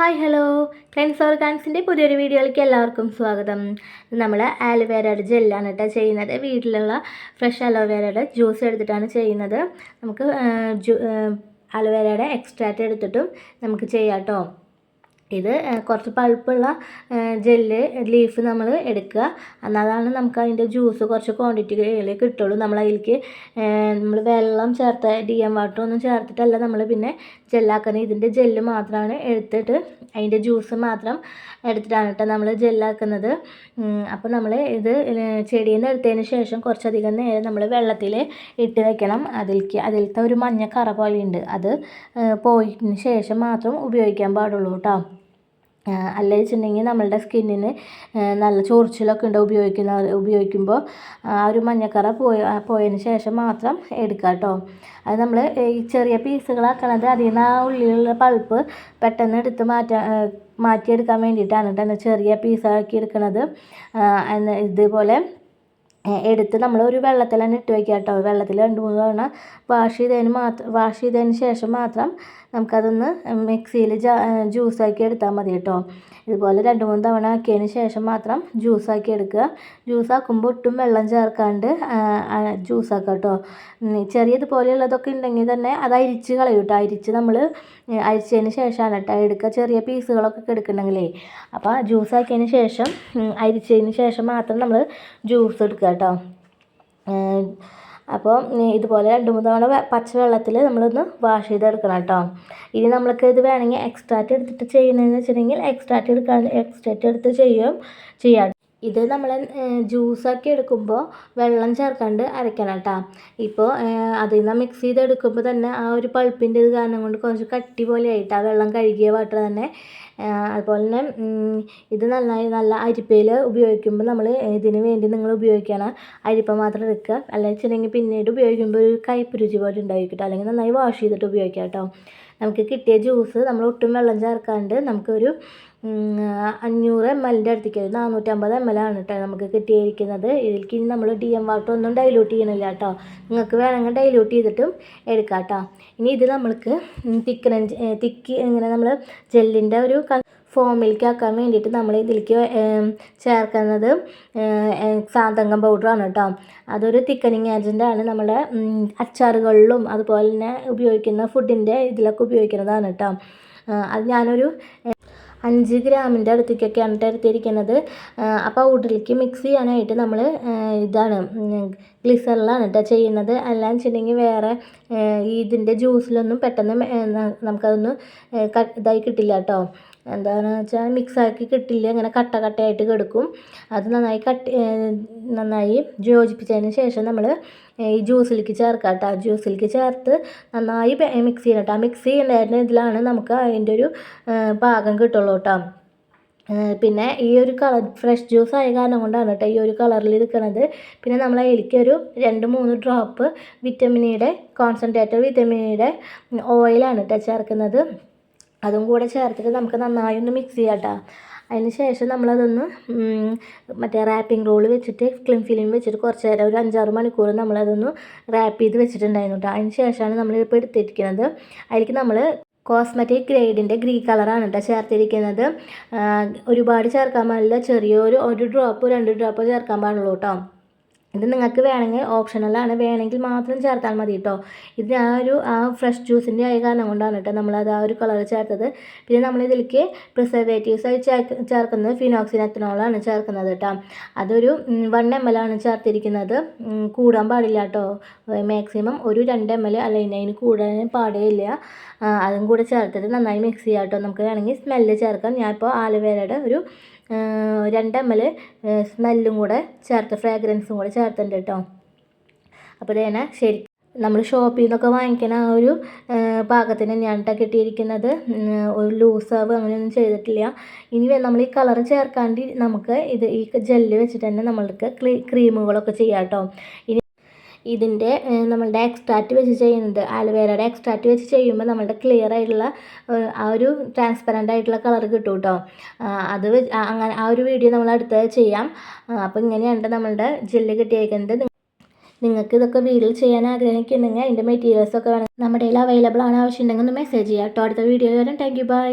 Hi hello cleanse ഓർഗാനിക്സിൻ്റെ പുതിയൊരു വീഡിയോയിലേക്ക് എല്ലാവർക്കും സ്വാഗതം. നമ്മൾ ആലോവേരയുടെ ജെല്ലാണ് കേട്ടോ ചെയ്യുന്നത്. വീട്ടിലുള്ള ഫ്രഷ് അലോവേരയുടെ ജ്യൂസ് എടുത്തിട്ടാണ് ചെയ്യുന്നത്. നമുക്ക് അലോവേരയുടെ എക്സ്ട്രാക്റ്റ് എടുത്തിട്ടും നമുക്ക് ചെയ്യാം കേട്ടോ. ഇത് കുറച്ച് പഴുപ്പുള്ള ലീഫ് നമ്മൾ എടുക്കുക. എന്നാലാണ് നമുക്ക് അതിൻ്റെ ജ്യൂസ് കുറച്ച് ക്വാണ്ടിറ്റിയിൽ കിട്ടുള്ളൂ. നമ്മളതിലേക്ക് നമ്മൾ വെള്ളം ചേർത്ത DM വാട്ടർ ഒന്നും ചേർത്തിട്ടല്ല നമ്മൾ പിന്നെ ജെല്ലാക്കുന്നത്. ഇതിൻ്റെ ജെല്ല് മാത്രമാണ് എടുത്തിട്ട് അതിൻ്റെ ജ്യൂസ് മാത്രം എടുത്തിട്ടാണ് കേട്ടോ നമ്മൾ ജെല്ലാക്കുന്നത്. അപ്പോൾ നമ്മൾ ഇത് ചെടിയിൽ നിന്ന് എടുത്തതിന് ശേഷം കുറച്ചധികം നേരം നമ്മൾ വെള്ളത്തിൽ ഇട്ട് വെക്കണം. അതിലത്തെ ഒരു മഞ്ഞ കറ പോലെയുണ്ട്, അത് പോയതിന് ശേഷം മാത്രം ഉപയോഗിക്കാൻ പാടുള്ളൂ കേട്ടോ. അല്ല വെച്ചിട്ടുണ്ടെങ്കിൽ നമ്മളുടെ സ്കിന്നിന് നല്ല ചൊറിച്ചിലൊക്കെ ഉണ്ട് ഉപയോഗിക്കുമ്പോൾ. ആ ഒരു മഞ്ഞക്കറ പോയതിന് ശേഷം മാത്രം എടുക്കുക കേട്ടോ. അത് നമ്മൾ ഈ ചെറിയ പീസുകളാക്കണത് അതിൽ നിന്ന് ആ ഉള്ളിലുള്ള പൾപ്പ് പെട്ടെന്ന് എടുത്ത് മാറ്റിയെടുക്കാൻ വേണ്ടിയിട്ടാണ് കേട്ടോ ചെറിയ പീസാക്കി എടുക്കുന്നത്. ഇതുപോലെ എടുത്ത് നമ്മൾ ഒരു വെള്ളത്തിൽ തന്നെ ഇട്ട് വയ്ക്കുക കേട്ടോ. വെള്ളത്തിൽ 2-3 തവണ വാഷ് ചെയ്തതിന് ശേഷം മാത്രം നമുക്കതൊന്ന് മിക്സിയിൽ ജ്യൂസാക്കി എടുത്താൽ മതി കേട്ടോ. ഇതുപോലെ 2-3 തവണ ആക്കിയതിന് ശേഷം മാത്രം ജ്യൂസാക്കി എടുക്കുക. ജ്യൂസാക്കുമ്പോൾ ഒട്ടും വെള്ളം ചേർക്കാണ്ട് ജ്യൂസാക്കുക കേട്ടോ. ചെറിയതുപോലെയുള്ളതൊക്കെ ഉണ്ടെങ്കിൽ തന്നെ അത് അരിച്ച് കളയും കേട്ടോ. അരിച്ചതിന് ശേഷമാണ് കേട്ടോ എടുക്കുക. ചെറിയ പീസുകളൊക്കെ എടുക്കണമെങ്കിലേ. അപ്പോൾ ജ്യൂസാക്കിയതിന് ശേഷം അരിച്ചതിന് ശേഷം മാത്രം നമ്മൾ ജ്യൂസ് എടുക്കുക കേട്ടോ. അപ്പോൾ ഇതുപോലെ 2-3 തവണ പച്ചവെള്ളത്തിൽ നമ്മളൊന്ന് വാഷ് ചെയ്തെടുക്കണം കേട്ടോ. ഇനി നമ്മൾക്ക് ഇത് വേണമെങ്കിൽ എക്സ്ട്രാക്റ്റ് എടുത്തിട്ട് ചെയ്യുന്നതെന്ന് വെച്ചിട്ടുണ്ടെങ്കിൽ എക്സ്ട്രാക്റ്റ് എടുത്ത് ചെയ്യാം. ഇത് നമ്മൾ ജ്യൂസാക്കി എടുക്കുമ്പോൾ വെള്ളം ചേർക്കാണ്ട് അരയ്ക്കണം കേട്ടോ. ഇപ്പോൾ അതിൽ നിന്ന് മിക്സ് ചെയ്തെടുക്കുമ്പോൾ തന്നെ ആ ഒരു പൾപ്പിൻ്റെ ഇത് കാരണം കൊണ്ട് കുറച്ച് കട്ടി പോലെ ആയിട്ട് ആ വെള്ളം കഴുകിയ വാട്ടർ തന്നെ. അതുപോലെ തന്നെ ഇത് നല്ല അരിപ്പയിൽ ഉപയോഗിക്കുമ്പോൾ നമ്മൾ ഇതിന് വേണ്ടി നിങ്ങൾ ഉപയോഗിക്കണം അരിപ്പ മാത്രം എടുക്കുക. അല്ലെങ്കിൽ വെച്ചിട്ടുണ്ടെങ്കിൽ പിന്നീട് ഉപയോഗിക്കുമ്പോൾ ഒരു കയ്പ്പ് രുചി പോലെ ഉണ്ടായിരിക്കട്ടോ. അല്ലെങ്കിൽ നന്നായി വാഷ് ചെയ്തിട്ട് ഉപയോഗിക്കാം കേട്ടോ. നമുക്ക് കിട്ടിയ ജ്യൂസ് നമ്മൾ ഒട്ടും വെള്ളം ചേർക്കാണ്ട് നമുക്കൊരു 500 ml അടുത്തേക്ക് 450 ml ആണ് കേട്ടോ നമുക്ക് കിട്ടിയിരിക്കുന്നത്. ഇതിലേക്ക് ഇനി നമ്മൾ DM വാട്ടർ ഒന്നും ഡൈല്യൂട്ട് ചെയ്യണില്ല കേട്ടോ. നിങ്ങൾക്ക് വേണമെങ്കിൽ ഡൈല്യൂട്ട് ചെയ്തിട്ടും എടുക്കാം കേട്ടോ. ഇനി ഇത് നമ്മൾക്ക് ഇങ്ങനെ നമ്മൾ ജെല്ലിൻ്റെ ഒരു ഫോമിലേക്ക് ആക്കാൻ വേണ്ടിയിട്ട് നമ്മൾ ഇതിലേക്ക് ചേർക്കുന്നത് സാന്തങ്കം പൗഡറാണ് കേട്ടോ. അതൊരു തിക്കനിങ് ഏജൻ്റാണ്. നമ്മുടെ അച്ചാറുകളിലും അതുപോലെ തന്നെ ഉപയോഗിക്കുന്ന ഫുഡിൻ്റെ ഇതിലൊക്കെ ഉപയോഗിക്കുന്നതാണ് കേട്ടോ. അത് ഞാനൊരു 5 ഗ്രാമിൻ്റെ അടുത്തേക്കൊക്കെയാണ് എടുത്തിരിക്കുന്നത്. ആ പൗഡറിലേക്ക് മിക്സ് ചെയ്യാനായിട്ട് നമ്മൾ ഇതാണ് ഗ്ലിസറിലാണ് കേട്ടോ ചെയ്യുന്നത്. അല്ലാന്ന് വെച്ചിട്ടുണ്ടെങ്കിൽ വേറെ ഇതിൻ്റെ ജ്യൂസിലൊന്നും പെട്ടെന്ന് നമുക്കതൊന്ന് ഇതായി കിട്ടില്ല കേട്ടോ. എന്താണെന്ന് വെച്ചാൽ മിക്സാക്കി കിട്ടില്ല, ഇങ്ങനെ കട്ടയായിട്ട് കിടക്കും. അത് നന്നായി യോജിപ്പിച്ചതിന് ശേഷം നമ്മൾ ഈ ജ്യൂസിലേക്ക് ചേർക്കാം കേട്ടോ. ജ്യൂസിലേക്ക് ചേർത്ത് നന്നായി മിക്സ് ചെയ്യണം കേട്ടോ. മിക്സ് ചെയ്യേണ്ടതിന് ഇതിലാണ് നമുക്ക് അതിൻ്റെ ഒരു പാകം കിട്ടുള്ളൂ കേട്ടോ. പിന്നെ ഈ ഒരു കളർ ഫ്രഷ് ജ്യൂസ് ആയ കാരണം കൊണ്ടാണ് കേട്ടോ ഈ ഒരു കളറിൽ ഇരിക്കുന്നത്. പിന്നെ നമ്മൾ അതിലേക്ക് ഒരു 2-3 ഡ്രോപ്പ് കോൺസെൻട്രേറ്റഡ് വിറ്റമിൻ ഇയുടെ ഓയിലാണ് കേട്ടോ ചേർക്കുന്നത്. അതും കൂടെ ചേർത്തിട്ട് നമുക്ക് നന്നായി ഒന്ന് മിക്സ് ചെയ്യാം കേട്ടോ. അതിന് ശേഷം നമ്മളതൊന്ന് മറ്റേ റാപ്പിംഗ് റോൾ വെച്ചിട്ട് ക്ലിം ഫിലിം വെച്ചിട്ട് കുറച്ച് നേരം ഒരു 5-6 മണിക്കൂർ നമ്മളതൊന്ന് റാപ്പ് ചെയ്ത് വെച്ചിട്ടുണ്ടായിരുന്നു കേട്ടോ. അതിന് ശേഷമാണ് നമ്മളിപ്പോൾ എടുത്തിരിക്കുന്നത്. അതിലേക്ക് നമ്മൾ കോസ്മെറ്റിക് ഗ്രേഡിൻ്റെ ഗ്രീൻ കളറാണ് കേട്ടോ ചേർത്തിരിക്കുന്നത്. ഒരുപാട് ചേർക്കാൻ പാടില്ല, ചെറിയൊരു 1 ഡ്രോപ്പ് 2 ഡ്രോപ്പ് ചേർക്കാൻ പാടുള്ളൂ കേട്ടോ. ഇത് നിങ്ങൾക്ക് വേണമെങ്കിൽ ഓപ്ഷണലാണ്, വേണമെങ്കിൽ മാത്രം ചേർത്താൽ മതി കേട്ടോ. ഇത് ആ ഫ്രഷ് ജ്യൂസിൻ്റെ ആയ കാരണം കൊണ്ടാണ് കേട്ടോ നമ്മളത് ആ ഒരു കളർ ചേർത്തത്. പിന്നെ നമ്മളിതിലേക്ക് പ്രിസർവേറ്റീവ്സ് ആയി ചേർക്കുന്നത് ഫിനോക്സിനെത്തനോളാണ് ചേർക്കുന്നത് കേട്ടോ. അതൊരു 1 ml ആണ് ചേർത്തിരിക്കുന്നത്. കൂടാൻ പാടില്ല കേട്ടോ. മാക്സിമം ഒരു 2 ml അല്ലെങ്കിൽ അതിന് കൂടാൻ പാടില്ല. അതും കൂടെ ചേർത്തിട്ട് നന്നായി മിക്സ് ചെയ്യാം കേട്ടോ. നമുക്ക് വേണമെങ്കിൽ സ്മെല്ല് ചേർക്കാം. ഞാനിപ്പോൾ ആലോവേരയുടെ ഒരു 2 ml സ്മെല്ലും കൂടെ ഫ്രാഗ്രൻസും കൂടെ ചേർത്തിട്ടുണ്ട് കേട്ടോ. അപ്പോൾ ഇതേനെ ശരി നമ്മൾ ഷോപ്പിൽ നിന്നൊക്കെ വാങ്ങിക്കുന്ന ആ ഒരു പാകത്തിന് തന്നെയാണ് കേട്ടോ കിട്ടിയിരിക്കുന്നത്. ഒരു ലൂസാവ് അങ്ങനെയൊന്നും ചെയ്തിട്ടില്ല. ഇനി നമ്മൾ ഈ കളർ ചേർക്കാണ്ട് നമുക്ക് ഈ ജെല്ല് വെച്ചിട്ട് തന്നെ നമ്മൾക്ക് ക്രീമുകളൊക്കെ ചെയ്യാം കേട്ടോ. ഇതിൻ്റെ നമ്മളുടെ എക്സ്ട്രാക്റ്റ് വെച്ച് ചെയ്യുന്നത് ആലോവേരയുടെ എക്സ്ട്രാക്റ്റ് വെച്ച് ചെയ്യുമ്പോൾ നമ്മളുടെ ക്ലിയർ ആയിട്ടുള്ള ആ ഒരു ട്രാൻസ്പെറൻ്റ് ആയിട്ടുള്ള കളർ കിട്ടും കേട്ടോ. അങ്ങനെ ആ ഒരു വീഡിയോ നമ്മൾ അടുത്ത് ചെയ്യാം. അപ്പോൾ ഇങ്ങനെയാണ് നമ്മളുടെ ജെല്ല് കിട്ടിയേക്കുന്നത്. നിങ്ങൾക്ക് ഇതൊക്കെ വീട്ടിൽ ചെയ്യാൻ ആഗ്രഹിക്കുന്നുണ്ടെങ്കിൽ അതിൻ്റെ മെറ്റീരിയൽസൊക്കെ വേണമെങ്കിൽ നമ്മുടെ കയ്യിൽ അവൈലബിൾ ആണ്. ആവശ്യമുണ്ടെങ്കിൽ ഒന്ന് മെസ്സേജ് ചെയ്യാം കേട്ടോ. അടുത്ത വീഡിയോ വരാം. Thank you, by.